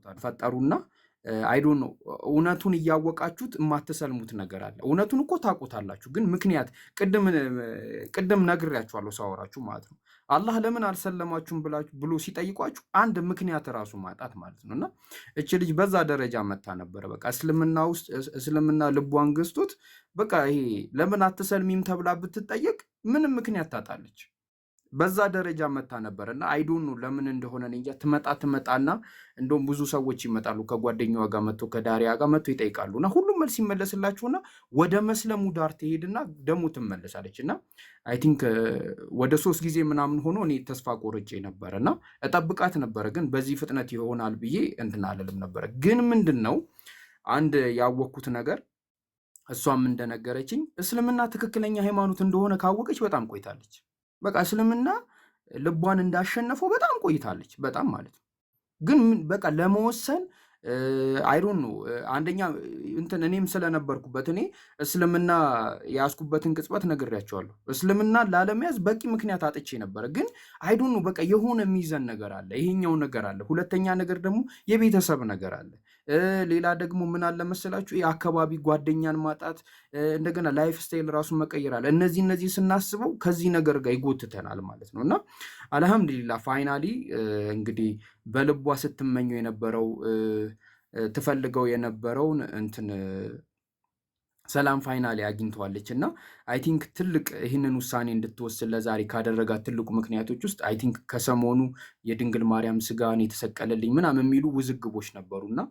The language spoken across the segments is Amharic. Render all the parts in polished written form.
ያውቁታል ፈጠሩና አይ ዶንት ኖ እውነቱን እያወቃችሁት የማትሰልሙት ነገር አለ። እውነቱን እኮ ታውቁታላችሁ፣ ግን ምክንያት ቅድም ነግሬያችኋለሁ ሳወራችሁ ማለት ነው። አላህ ለምን አልሰለማችሁም ብሎ ሲጠይቋችሁ አንድ ምክንያት ራሱ ማጣት ማለት ነው። እና እች ልጅ በዛ ደረጃ መታ ነበረ። በቃ እስልምና ውስጥ እስልምና ልቧን ገዝቶት በቃ ይሄ ለምን አትሰልሚም ተብላ ብትጠየቅ ምንም ምክንያት ታጣለች። በዛ ደረጃ መታ ነበር እና አይዶኑ ለምን እንደሆነ እንጃ። ትመጣና እንደውም ብዙ ሰዎች ይመጣሉ ከጓደኛዋ ጋር መጥቶ ከዳሪያ ጋር መጥቶ ይጠይቃሉ እና ሁሉም መልስ ይመለስላችሁና ወደ መስለሙ ዳር ትሄድና ደግሞ ትመለሳለች። እና አይ ቲንክ ወደ 3 ጊዜ ምናምን ሆኖ እኔ ተስፋ ቆርጬ ነበረ እና እጠብቃት ነበረ፣ ግን በዚህ ፍጥነት ይሆናል ብዬ እንትን አልልም ነበረ። ግን ምንድን ነው አንድ ያወቅኩት ነገር፣ እሷም እንደነገረችኝ እስልምና ትክክለኛ ሃይማኖት እንደሆነ ካወቀች በጣም ቆይታለች። በቃ እስልምና ልቧን እንዳሸነፈው በጣም ቆይታለች፣ በጣም ማለት ነው። ግን በቃ ለመወሰን አይዶን ነው አንደኛ እንትን እኔም ስለነበርኩበት እኔ እስልምና የያዝኩበትን ቅጽበት ነግሬያቸዋለሁ። እስልምና ላለመያዝ በቂ ምክንያት አጥቼ ነበረ። ግን አይዶን ነው በቃ የሆነ የሚይዘን ነገር አለ፣ ይሄኛው ነገር አለ። ሁለተኛ ነገር ደግሞ የቤተሰብ ነገር አለ። ሌላ ደግሞ ምን አለ መሰላችሁ የአካባቢ ጓደኛን ማጣት፣ እንደገና ላይፍ ስታይል ራሱን መቀየር አለ። እነዚህ ስናስበው ከዚህ ነገር ጋር ይጎትተናል ማለት ነው። እና አልሐምዱሊላ ፋይናሊ እንግዲህ በልቧ ስትመኘው የነበረው ትፈልገው የነበረውን እንትን ሰላም ፋይናሊ አግኝተዋለች። እና አይ ቲንክ ትልቅ ይህንን ውሳኔ እንድትወስን ለዛሬ ካደረጋት ትልቁ ምክንያቶች ውስጥ አይ ቲንክ ከሰሞኑ የድንግል ማርያም ስጋን የተሰቀለልኝ ምናምን የሚሉ ውዝግቦች ነበሩ እና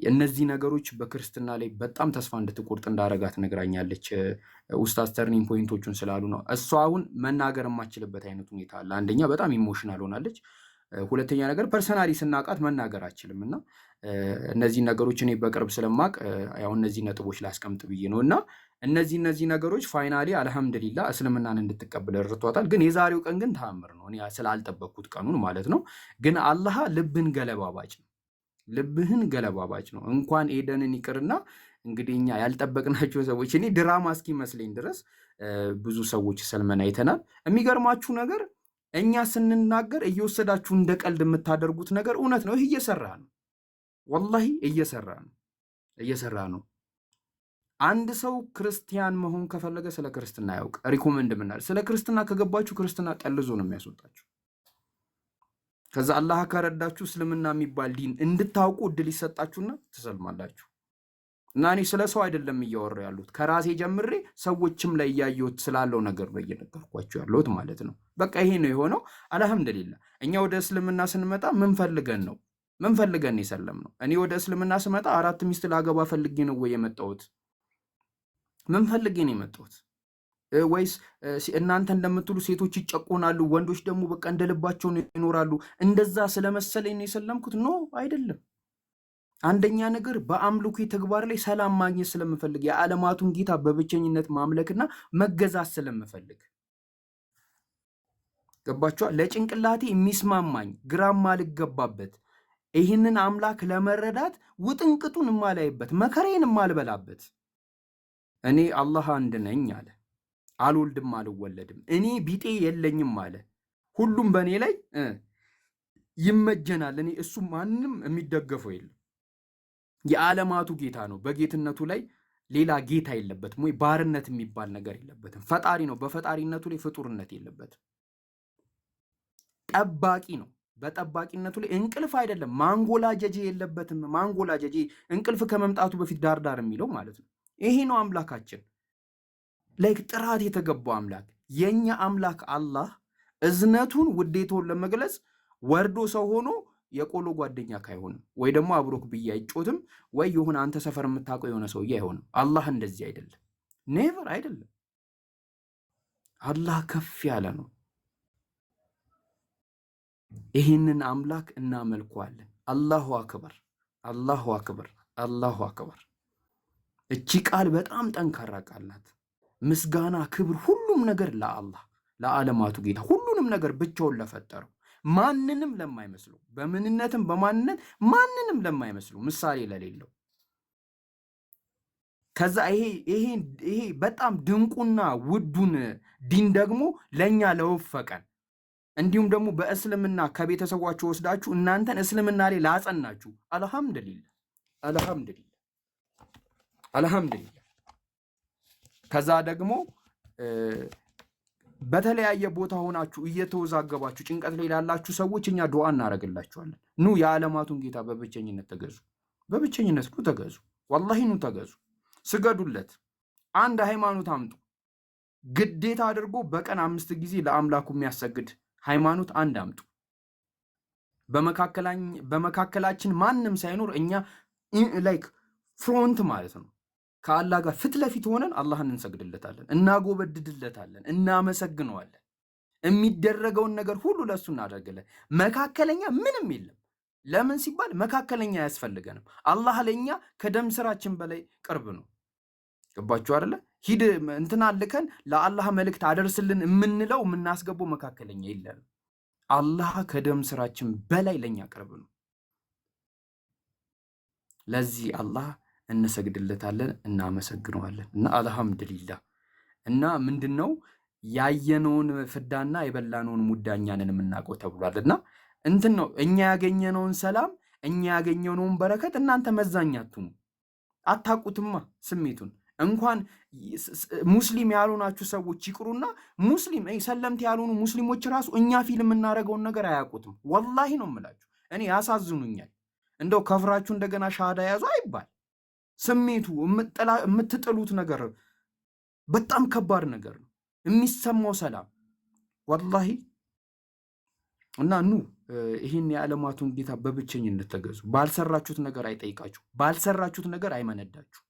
እነዚህ ነገሮች በክርስትና ላይ በጣም ተስፋ እንድትቆርጥ እንዳረጋት ነግራኛለች። ኡስታዝ ተርኒንግ ፖይንቶቹን ስላሉ ነው። እሷ አሁን መናገር የማችልበት አይነት ሁኔታ አለ። አንደኛ በጣም ኢሞሽናል ሆናለች። ሁለተኛ ነገር ፐርሰናሊ ስናቃት መናገር አችልም። እና እነዚህ ነገሮች እኔ በቅርብ ስለማቅ ያው እነዚህ ነጥቦች ላስቀምጥ ብዬ ነው። እና እነዚህ ነገሮች ፋይናሊ አልሐምዱሊላ እስልምናን እንድትቀበል ረድቷታል። ግን የዛሬው ቀን ግን ተአምር ነው፣ እኔ ስላልጠበቅኩት ቀኑን ማለት ነው። ግን አላህ ልብን ገለባባጭ ነው፣ ልብህን ገለባባጭ ነው። እንኳን ኤደንን ይቅርና እንግዲህ እኛ ያልጠበቅናቸው ሰዎች እኔ ድራማ እስኪመስለኝ ድረስ ብዙ ሰዎች ሰልመን አይተናል። የሚገርማችሁ ነገር እኛ ስንናገር እየወሰዳችሁ እንደ ቀልድ የምታደርጉት ነገር እውነት ነው። ይህ እየሰራ ነው፣ ወላሂ እየሰራ ነው። አንድ ሰው ክርስቲያን መሆን ከፈለገ ስለ ክርስትና ያውቅ። ሪኮመንድ ምናል ስለ ክርስትና ከገባችሁ ክርስትና ጠልዞ ነው የሚያስወጣችሁ። ከዛ አላህ ከረዳችሁ እስልምና የሚባል ዲን እንድታውቁ እድል ይሰጣችሁና ትሰልማላችሁ። እና እኔ ስለ ሰው አይደለም እያወራሁ ያሉት ከራሴ ጀምሬ ሰዎችም ላይ እያየሁት ስላለው ነገር ነው እየነገርኳችሁ ያለሁት ማለት ነው። በቃ ይሄ ነው የሆነው። አልሐምዱሊላ እኛ ወደ እስልምና ስንመጣ ምን ፈልገን የሰለም ነው። እኔ ወደ እስልምና ስመጣ 4 ሚስት ላገባ ፈልጌ ነው ወይ የመጣሁት? ምን ፈልጌ ነው የመጣሁት? ወይስ እናንተ እንደምትሉ ሴቶች ይጨቆናሉ፣ ወንዶች ደግሞ በቃ እንደልባቸው ይኖራሉ፣ እንደዛ ስለመሰለኝ ነው የሰለምኩት? ኖ አይደለም። አንደኛ ነገር በአምልኮ ተግባር ላይ ሰላም ማግኘት ስለምፈልግ፣ የዓለማቱን ጌታ በብቸኝነት ማምለክና መገዛት ስለምፈልግ። ገባችኋል? ለጭንቅላቴ የሚስማማኝ ግራም ማልገባበት ይህንን አምላክ ለመረዳት ውጥንቅጡን የማላይበት መከሬን የማልበላበት እኔ አላህ አንድ ነኝ አለ። አልወልድም አልወለድም፣ እኔ ቢጤ የለኝም አለ። ሁሉም በእኔ ላይ ይመጀናል። እኔ እሱ ማንም የሚደገፈው የለም። የዓለማቱ ጌታ ነው። በጌትነቱ ላይ ሌላ ጌታ የለበትም፣ ወይ ባርነት የሚባል ነገር የለበትም። ፈጣሪ ነው። በፈጣሪነቱ ላይ ፍጡርነት የለበትም። ጠባቂ ነው። በጠባቂነቱ ላይ እንቅልፍ አይደለም ማንጎላጀጄ የለበትም። ማንጎላጀጄ እንቅልፍ ከመምጣቱ በፊት ዳርዳር የሚለው ማለት ነው። ይሄ ነው አምላካችን። ላይክ ጥራት የተገባው አምላክ የኛ አምላክ አላህ እዝነቱን ውዴታውን ለመግለጽ ወርዶ ሰው ሆኖ የቆሎ ጓደኛ ካይሆንም ወይ ደግሞ አብሮክ ብዬ አይጮትም ወይ የሆነ አንተ ሰፈር የምታውቀው የሆነ ሰውዬ አይሆንም። አላህ እንደዚህ አይደለም፣ ኔቨር አይደለም። አላህ ከፍ ያለ ነው። ይህንን አምላክ እናመልከዋለን። አላሁ አክበር፣ አላሁ አክበር፣ አላሁ አክበር። እቺ ቃል በጣም ጠንካራ ቃል ናት። ምስጋና፣ ክብር፣ ሁሉም ነገር ለአላህ ለዓለማቱ ጌታ፣ ሁሉንም ነገር ብቻውን ለፈጠረው ማንንም ለማይመስለው በምንነትም በማንነት ማንንም ለማይመስለው ምሳሌ ለሌለው ከዛ ይሄ በጣም ድንቁና ውዱን ዲን ደግሞ ለኛ ለወፈቀን እንዲሁም ደግሞ በእስልምና ከቤተሰቧችሁ ወስዳችሁ እናንተን እስልምና ላይ ላጸናችሁ አልሐምዱሊላህ አልሐምዱሊላህ አልሐምዱሊላህ። ከዛ ደግሞ በተለያየ ቦታ ሆናችሁ እየተወዛገባችሁ ጭንቀት ላይ ላላችሁ ሰዎች እኛ ዱዓ እናደርግላችኋለን። ኑ የዓለማቱን ጌታ በብቸኝነት ተገዙ፣ በብቸኝነት ኑ ተገዙ፣ ወላሂ ኑ ተገዙ፣ ስገዱለት። አንድ ሃይማኖት አምጡ ግዴታ አድርጎ በቀን 5 ጊዜ ለአምላኩ የሚያሰግድ ሃይማኖት አንድ አምጡ። በመካከላችን ማንም ሳይኖር እኛ ላይክ ፍሮንት ማለት ነው ከአላህ ጋር ፊት ለፊት ሆነን አላህን እንሰግድለታለን፣ እናጎበድድለታለን፣ እናመሰግነዋለን። የሚደረገውን ነገር ሁሉ ለእሱ እናደርግለን። መካከለኛ ምንም የለም። ለምን ሲባል መካከለኛ አያስፈልገንም። አላህ ለእኛ ከደም ስራችን በላይ ቅርብ ነው። ገባችሁ አይደለ? ሂድ እንትና ልከን ለአላህ መልእክት አደርስልን የምንለው የምናስገባው መካከለኛ የለንም። አላህ ከደም ስራችን በላይ ለእኛ ቅርብ ነው። ለዚህ አላህ እንሰግድለታለን፣ እናመሰግነዋለን። እና አልሐምዱሊላህ እና ምንድን ነው ያየነውን ፍዳና የበላነውን ሙዳኛንን የምናውቀው ተብሏል። እና እንትን ነው እኛ ያገኘነውን ሰላም እኛ ያገኘነውን በረከት እናንተ መዛኛቱም አታውቁትማ ስሜቱን። እንኳን ሙስሊም ያልሆናችሁ ሰዎች ይቅሩና ሙስሊም ሰለምት ያልሆኑ ሙስሊሞች ራሱ እኛ ፊልም የምናደርገውን ነገር አያውቁትም። ወላሂ ነው የምላችሁ። እኔ ያሳዝኑኛል። እንደው ከፍራችሁ እንደገና ሻሃዳ ያዙ አይባል። ስሜቱ የምትጥሉት ነገር በጣም ከባድ ነገር ነው። የሚሰማው ሰላም ወላሂ። እና ኑ ይህን የዓለማቱን ጌታ በብቸኝነት ተገዙ። ባልሰራችሁት ነገር አይጠይቃችሁ፣ ባልሰራችሁት ነገር አይመነዳችሁ።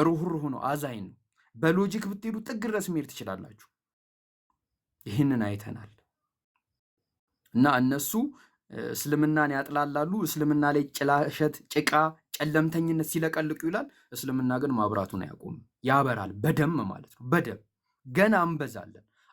ሩህሩህ ነው፣ አዛኝ ነው። በሎጂክ ብትሄዱ ጥግ ድረስ መሄድ ትችላላችሁ። ይህንን አይተናል። እና እነሱ እስልምናን ያጥላላሉ። እስልምና ላይ ጭላሸት፣ ጭቃ፣ ጨለምተኝነት ሲለቀልቁ ይላል። እስልምና ግን ማብራቱን አያቆምም፣ ያበራል። በደም ማለት ነው። በደም ገና እንበዛለን።